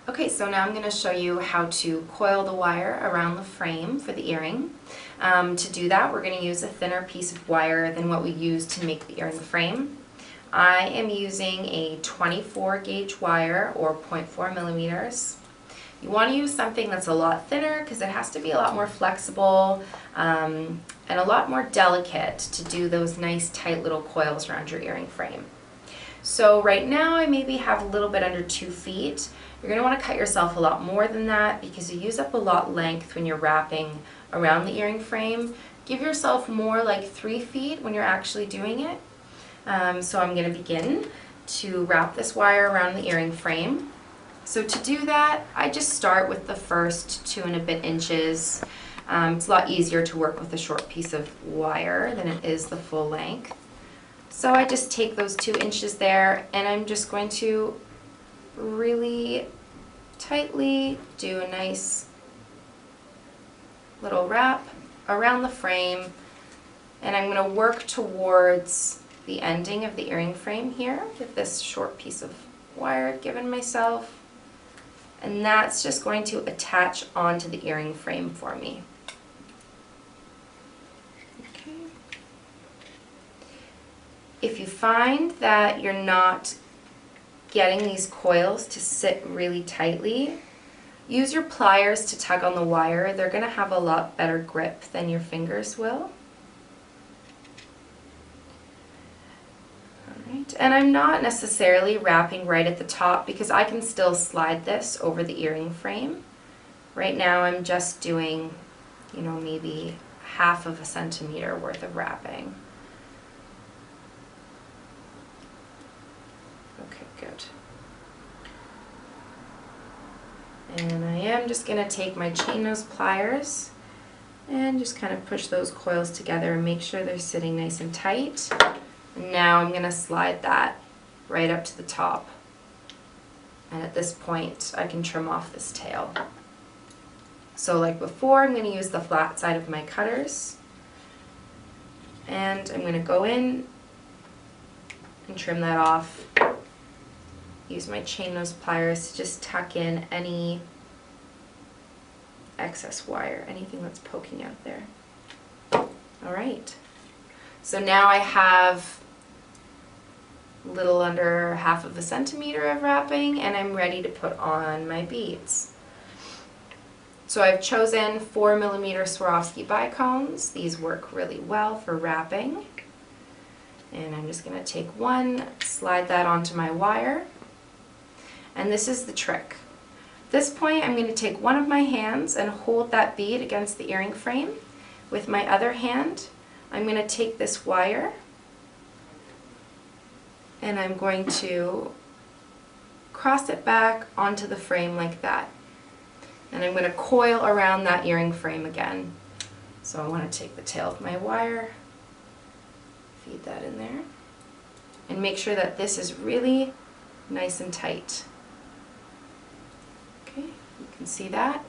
Okay, so now I'm going to show you how to coil the wire around the frame for the earring. To do that, we're going to use a thinner piece of wire than what we use to make the earring frame. I am using a 24 gauge wire, or 0.4 millimeters. You want to use something that's a lot thinner because it has to be a lot more flexible and a lot more delicate to do those nice tight little coils around your earring frame. So right now I maybe have a little bit under 2 feet. You're going to want to cut yourself a lot more than that because you use up a lot of length when you're wrapping around the earring frame. Give yourself more like 3 feet when you're actually doing it. So I'm going to begin to wrap this wire around the earring frame. So to do that, I just start with the first 2 and a bit inches. It's a lot easier to work with a short piece of wire than it is the full length. So I just take those 2 inches there and I'm just going to really tightly do a nice little wrap around the frame, and I'm going to work towards the ending of the earring frame here with this short piece of wire I've given myself, and that's just going to attach onto the earring frame for me. Okay. If you find that you're not getting these coils to sit really tightly, use your pliers to tug on the wire. They're going to have a lot better grip than your fingers will. Alright, and I'm not necessarily wrapping right at the top because I can still slide this over the earring frame. Right now I'm just doing, maybe 1/2 centimeter worth of wrapping. Okay, good. And I am just going to take my chain nose pliers and just kind of push those coils together and make sure they're sitting nice and tight. And now I'm going to slide that right up to the top. And at this point I can trim off this tail. So like before, I'm going to use the flat side of my cutters and I'm going to go in and trim that off. Use my chain nose pliers to just tuck in any excess wire, anything that's poking out there. Alright, so now I have a little under 1/2 centimeter of wrapping and I'm ready to put on my beads. So I've chosen 4 millimeter Swarovski bicones. These work really well for wrapping. And I'm just going to take one, slide that onto my wire. And this is the trick. At this point, I'm going to take one of my hands and hold that bead against the earring frame. With my other hand, I'm going to take this wire and I'm going to cross it back onto the frame like that. And I'm going to coil around that earring frame again. So I want to take the tail of my wire, feed that in there, and make sure that this is really nice and tight. Okay, you can see that.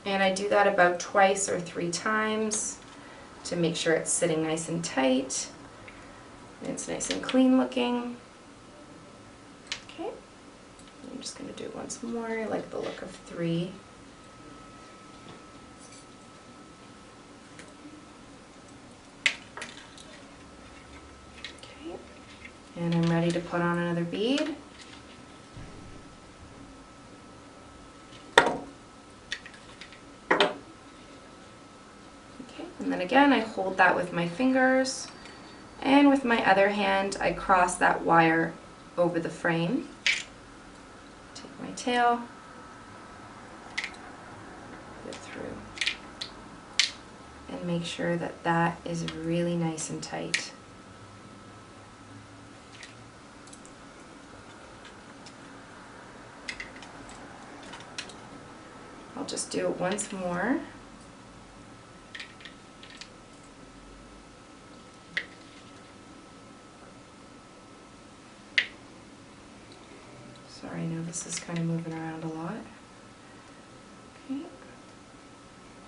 And I do that about 2 or 3 times to make sure it's sitting nice and tight. And it's nice and clean looking. Okay, I'm just going to do it once more. I like the look of 3. Okay, and I'm ready to put on another bead. And then again, I hold that with my fingers, and with my other hand, I cross that wire over the frame. Take my tail, put it through, and make sure that that is really nice and tight. I'll just do it once more. Sorry, I know this is kind of moving around a lot. Okay.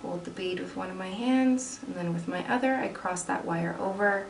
Hold the bead with one of my hands, and then with my other, I cross that wire over